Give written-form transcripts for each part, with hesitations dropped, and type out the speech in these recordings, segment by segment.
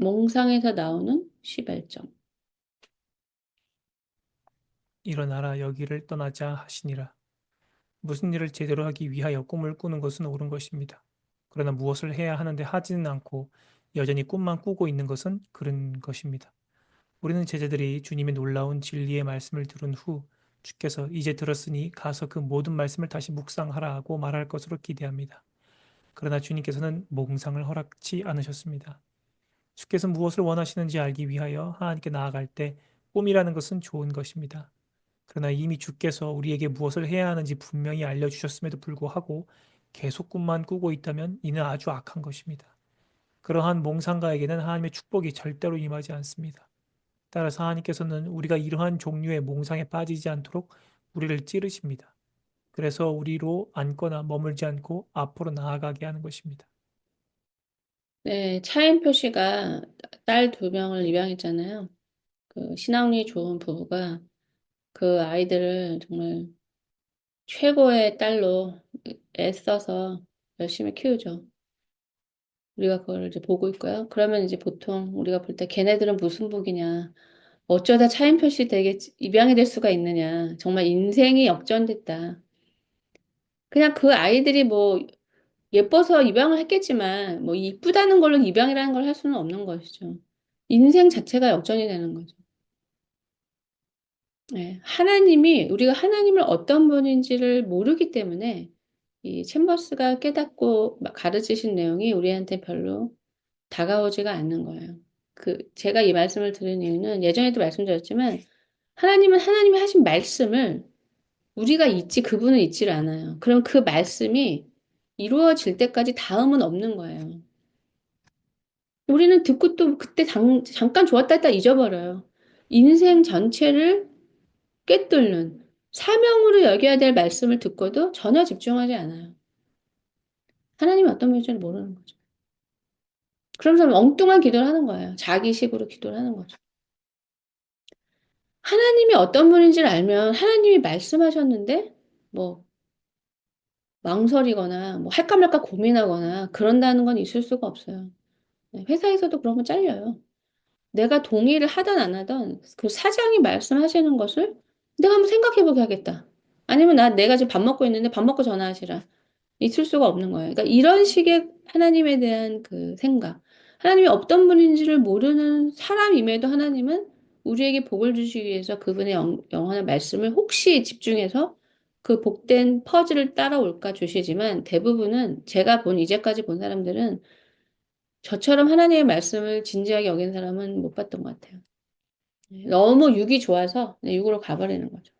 몽상에서 나오는 시발점. 일어나라 여기를 떠나자 하시니라. 무슨 일을 제대로 하기 위하여 꿈을 꾸는 것은 옳은 것입니다. 그러나 무엇을 해야 하는데 하지는 않고 여전히 꿈만 꾸고 있는 것은 그른 것입니다. 우리는 제자들이 주님의 놀라운 진리의 말씀을 들은 후 주께서 이제 들었으니 가서 그 모든 말씀을 다시 묵상하라 고 말할 것으로 기대합니다. 그러나 주님께서는 몽상을 허락치 않으셨습니다. 주께서 무엇을 원하시는지 알기 위하여 하나님께 나아갈 때 꿈이라는 것은 좋은 것입니다. 그러나 이미 주께서 우리에게 무엇을 해야 하는지 분명히 알려주셨음에도 불구하고 계속 꿈만 꾸고 있다면 이는 아주 악한 것입니다. 그러한 몽상가에게는 하나님의 축복이 절대로 임하지 않습니다. 따라서 하나님께서는 우리가 이러한 종류의 몽상에 빠지지 않도록 우리를 찌르십니다. 그래서 우리로 앉거나 머물지 않고 앞으로 나아가게 하는 것입니다. 네, 차인표 씨가 딸 두 명을 입양했잖아요. 그 신앙이 좋은 부부가 그 아이들을 정말 최고의 딸로 애써서 열심히 키우죠. 우리가 그걸 이제 보고 있고요. 그러면 이제 보통 우리가 볼 때 걔네들은 무슨 복이냐. 어쩌다 차인표 씨 댁에 입양이 될 수가 있느냐. 정말 인생이 역전됐다. 그냥 그 아이들이 뭐 예뻐서 입양을 했겠지만 뭐 이쁘다는 걸로 입양이라는 걸 할 수는 없는 것이죠. 인생 자체가 역전이 되는 거죠. 네, 하나님이 우리가 하나님을 어떤 분인지를 모르기 때문에 이 챔버스가 깨닫고 가르치신 내용이 우리한테 별로 다가오지가 않는 거예요. 제가 이 말씀을 드린 이유는 예전에도 말씀드렸지만 하나님은 하나님이 하신 말씀을 우리가 잊지 그분은 잊지를 않아요. 그럼 그 말씀이 이루어질 때까지 다음은 없는 거예요. 우리는 듣고 또 그때 잠깐 좋았다 했다 잊어버려요. 인생 전체를 꿰뚫는 사명으로 여겨야 될 말씀을 듣고도 전혀 집중하지 않아요. 하나님이 어떤 분인지 모르는 거죠. 그러면서 엉뚱한 기도를 하는 거예요. 자기식으로 기도를 하는 거죠. 하나님이 어떤 분인지를 알면 하나님이 말씀하셨는데 뭐 망설이거나 뭐 할까 말까 고민하거나 그런다는 건 있을 수가 없어요. 네, 회사에서도 그러면 잘려요. 내가 동의를 하든 안 하든 그 사장이 말씀하시는 것을 내가 한번 생각해보게 하겠다. 아니면 내가 지금 밥 먹고 있는데 밥 먹고 전화하시라. 있을 수가 없는 거예요. 그러니까 이런 식의 하나님에 대한 그 생각. 하나님이 어떤 분인지를 모르는 사람임에도 하나님은 우리에게 복을 주시기 위해서 그분의 영원한 말씀을 혹시 집중해서 그 복된 퍼즐을 따라올까 주시지만 대부분은 제가 이제까지 본 사람들은 저처럼 하나님의 말씀을 진지하게 여긴 사람은 못 봤던 것 같아요. 너무 육이 좋아서 육으로 가버리는 거죠.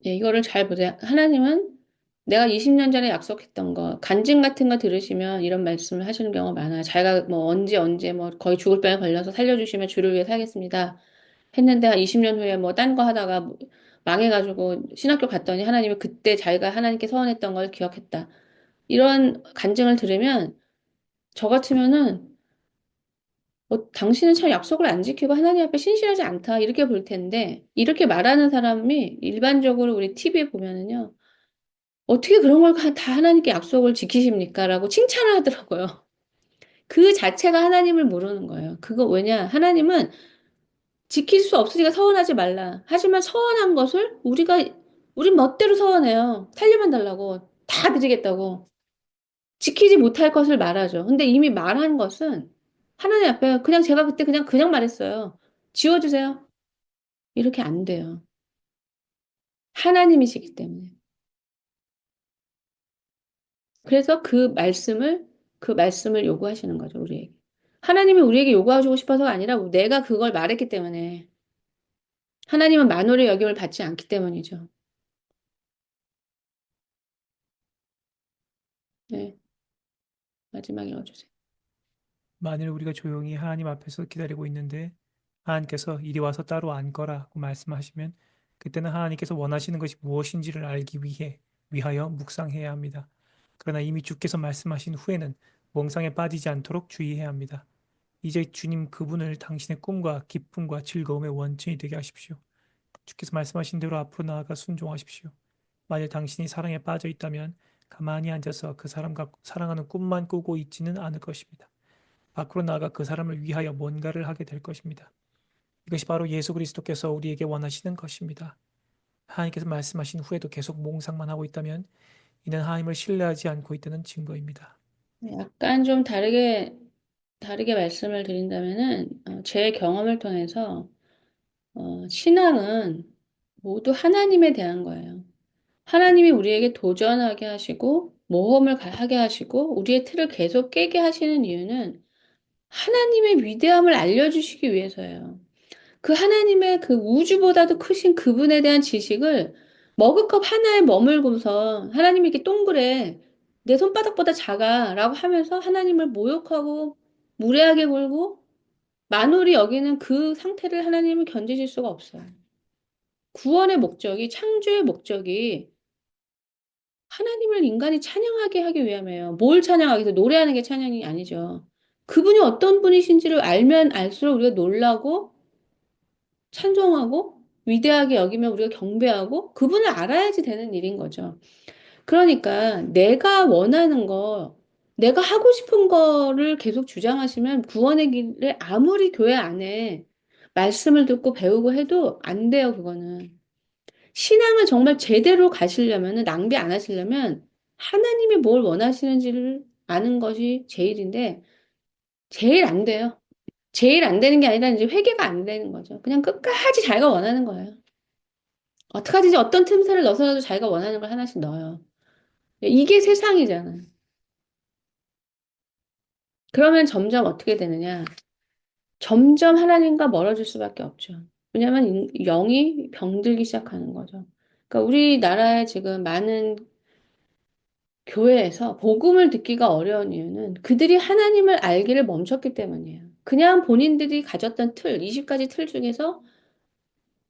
이거를 잘 보세요. 하나님은 내가 20년 전에 약속했던 거, 간증 같은 거 들으시면 이런 말씀을 하시는 경우가 많아요. 자기가 뭐 언제 뭐 거의 죽을 병에 걸려서 살려주시면 주를 위해 살겠습니다. 했는데 한 20년 후에 뭐 딴 거 하다가 망해가지고 신학교 갔더니 하나님이 그때 자기가 하나님께 서원했던 걸 기억했다. 이런 간증을 들으면 저 같으면은 당신은 참 약속을 안 지키고 하나님 앞에 신실하지 않다. 이렇게 볼 텐데 이렇게 말하는 사람이 일반적으로 우리 TV에 보면은요. 어떻게 그런 걸 다 하나님께 약속을 지키십니까? 라고 칭찬을 하더라고요. 그 자체가 하나님을 모르는 거예요. 그거 왜냐? 하나님은 지킬 수 없으니까 서원하지 말라. 하지만 서원한 것을 우리 멋대로 서원해요. 살려만 달라고. 다 드리겠다고. 지키지 못할 것을 말하죠. 근데 이미 말한 것은 하나님 앞에 그냥 제가 그때 그냥 말했어요. 지워주세요. 이렇게 안 돼요. 하나님이시기 때문에. 그래서 그 말씀을 요구하시는 거죠, 우리에게. 하나님이 우리에게 요구하시고 싶어서가 아니라 내가 그걸 말했기 때문에. 하나님은 만월의 역임을 받지 않기 때문이죠. 네, 마지막에 읽어주세요. 만일 우리가 조용히 하나님 앞에서 기다리고 있는데 하나님께서 이리 와서 따로 앉거라고 말씀하시면 그때는 하나님께서 원하시는 것이 무엇인지를 알기 위하여 묵상해야 합니다. 그러나 이미 주께서 말씀하신 후에는 몽상에 빠지지 않도록 주의해야 합니다. 이제 주님 그분을 당신의 꿈과 기쁨과 즐거움의 원천이 되게 하십시오. 주께서 말씀하신 대로 앞으로 나아가 순종하십시오. 만일 당신이 사랑에 빠져 있다면 가만히 앉아서 그 사람과 사랑하는 꿈만 꾸고 있지는 않을 것입니다. 밖으로 나가 그 사람을 위하여 뭔가를 하게 될 것입니다. 이것이 바로 예수 그리스도께서 우리에게 원하시는 것입니다. 하나님께서 말씀하신 후에도 계속 몽상만 하고 있다면 이는 하나님을 신뢰하지 않고 있다는 증거입니다. 약간 좀 다르게 말씀을 드린다면은, 제 경험을 통해서, 신앙은 모두 하나님에 대한 거예요. 하나님이 우리에게 도전하게 하시고, 모험을 하게 하시고, 우리의 틀을 계속 깨게 하시는 이유는 하나님의 위대함을 알려주시기 위해서예요. 그 하나님의 그 우주보다도 크신 그분에 대한 지식을 머그컵 하나에 머물고서 하나님이 이렇게 동그래. 내 손바닥보다 작아. 라고 하면서 하나님을 모욕하고 무례하게 굴고 만홀히 여기는 그 상태를 하나님은 견디실 수가 없어요. 구원의 목적이, 창조의 목적이 하나님을 인간이 찬양하게 하기 위함이에요. 뭘 찬양하기 위해서 노래하는 게 찬양이 아니죠. 그분이 어떤 분이신지를 알면 알수록 우리가 놀라고 찬송하고 위대하게 여기면 우리가 경배하고 그분을 알아야지 되는 일인 거죠. 그러니까 내가 원하는 거, 내가 하고 싶은 거를 계속 주장하시면 구원의 길에 아무리 교회 안에 말씀을 듣고 배우고 해도 안 돼요, 그거는. 신앙을 정말 제대로 가시려면, 낭비 안 하시려면 하나님이 뭘 원하시는지를 아는 것이 제일인데, 제일 안 돼요. 제일 안 되는 게 아니라 이제 회개가 안 되는 거죠. 그냥 끝까지 자기가 원하는 거예요. 어떡하든지 어떤 틈새를 넣어서라도 자기가 원하는 걸 하나씩 넣어요. 이게 세상이잖아요. 그러면 점점 어떻게 되느냐? 점점 하나님과 멀어질 수밖에 없죠. 왜냐하면 영이 병들기 시작하는 거죠. 그러니까 우리나라에 지금 많은 교회에서 복음을 듣기가 어려운 이유는 그들이 하나님을 알기를 멈췄기 때문이에요. 그냥 본인들이 가졌던 틀, 20가지 틀 중에서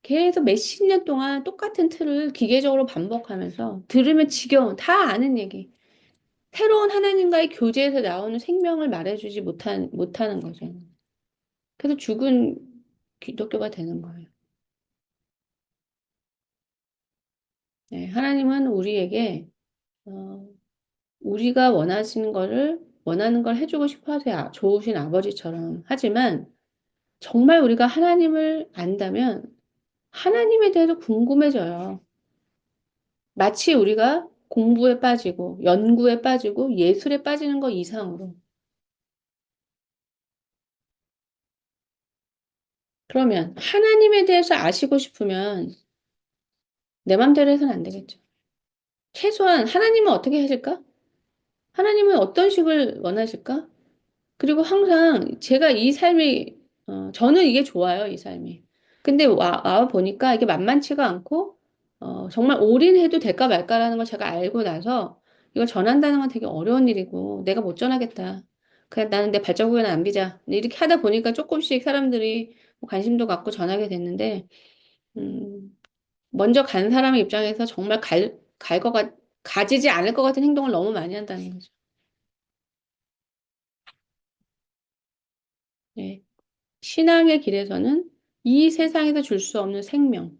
계속 몇십 년 동안 똑같은 틀을 기계적으로 반복하면서 들으면 지겨운, 다 아는 얘기. 새로운 하나님과의 교제에서 나오는 생명을 말해주지 못하는 거죠. 그래서 죽은 기독교가 되는 거예요. 네, 하나님은 우리에게, 어, 우리가 원하는 걸 해주고 싶어 하세요. 좋으신 아버지처럼. 하지만, 정말 우리가 하나님을 안다면, 하나님에 대해서 궁금해져요. 마치 우리가 공부에 빠지고, 연구에 빠지고, 예술에 빠지는 것 이상으로. 그러면, 하나님에 대해서 아시고 싶으면, 내 맘대로 해서는 안 되겠죠. 최소한 하나님은 어떻게 하실까? 하나님은 어떤 식을 원하실까? 그리고 항상 제가 이 삶이, 저는 이게 좋아요, 이 삶이. 근데 와 보니까 이게 만만치가 않고, 정말 올인해도 될까 말까라는 걸 제가 알고 나서 이걸 전한다는 건 되게 어려운 일이고, 내가 못 전하겠다. 그냥 나는 내 발자국에는 안 비자. 이렇게 하다 보니까 조금씩 사람들이 뭐 관심도 갖고 전하게 됐는데, 음, 먼저 간 사람의 입장에서 정말 가지지 않을 것 같은 행동을 너무 많이 한다는 거죠. 예. 신앙의 길에서는 이 세상에서 줄 수 없는 생명,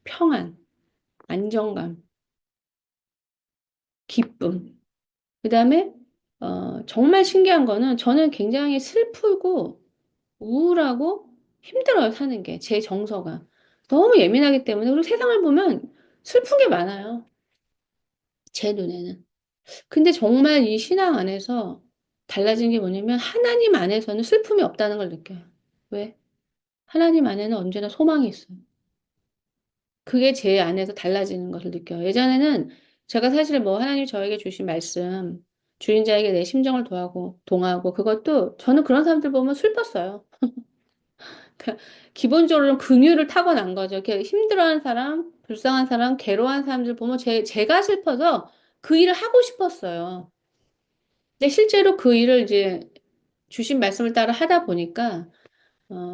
평안, 안정감, 기쁨. 그 다음에, 정말 신기한 거는 저는 굉장히 슬프고 우울하고 힘들어요, 사는 게. 제 정서가. 너무 예민하기 때문에. 그리고 세상을 보면 슬픈 게 많아요. 제 눈에는. 근데 정말 이 신앙 안에서 달라진 게 뭐냐면 하나님 안에서는 슬픔이 없다는 걸 느껴요. 왜? 하나님 안에는 언제나 소망이 있어요. 그게 제 안에서 달라지는 것을 느껴요. 예전에는 제가 사실 뭐 하나님이 저에게 주신 말씀, 주인 자에게 내 심정을 동하고 그것도 저는 그런 사람들 보면 슬펐어요. 그러니까 기본적으로 긍휼을 타고난 거죠. 이렇게 힘들어하는 사람, 불쌍한 사람, 괴로워하는 사람들 보면 제가 슬퍼서 그 일을 하고 싶었어요. 근데 실제로 그 일을 이제 주신 말씀을 따라 하다 보니까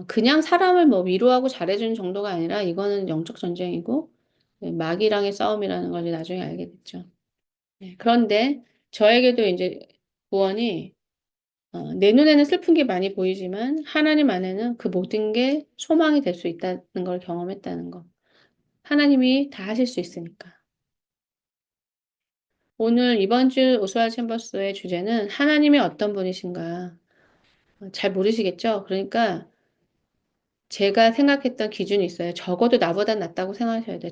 그냥 사람을 뭐 위로하고 잘해주는 정도가 아니라 이거는 영적 전쟁이고 네, 마귀랑의 싸움이라는 걸 이제 나중에 알게 됐죠. 네, 그런데 저에게도 이제 구원이 내 눈에는 슬픈 게 많이 보이지만 하나님 안에는 그 모든 게 소망이 될 수 있다는 걸 경험했다는 거. 하나님이 다 하실 수 있으니까. 오늘 이번 주 오스왈드 챔버스의 주제는 하나님이 어떤 분이신가. 잘 모르시겠죠? 그러니까 제가 생각했던 기준이 있어요. 적어도 나보다 낫다고 생각하셔야 돼요.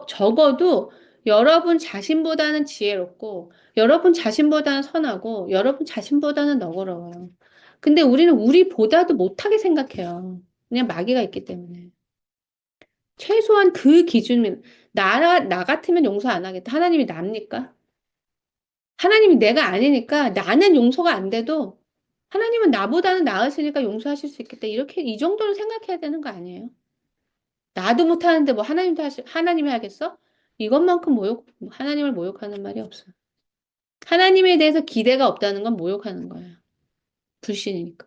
적어도 여러분 자신보다는 지혜롭고, 여러분 자신보다는 선하고, 여러분 자신보다는 너그러워요. 근데 우리는 우리보다도 못하게 생각해요. 그냥 마귀가 있기 때문에. 최소한 그 기준이면, 나 같으면 용서 안 하겠다. 하나님이 납니까? 하나님이 내가 아니니까 나는 용서가 안 돼도 하나님은 나보다는 나으시니까 용서하실 수 있겠다. 이렇게, 이 정도는 생각해야 되는 거 아니에요? 나도 못하는데 뭐 하나님이 하겠어? 이것만큼 하나님을 모욕하는 말이 없어요. 하나님에 대해서 기대가 없다는 건 모욕하는 거예요. 불신이니까.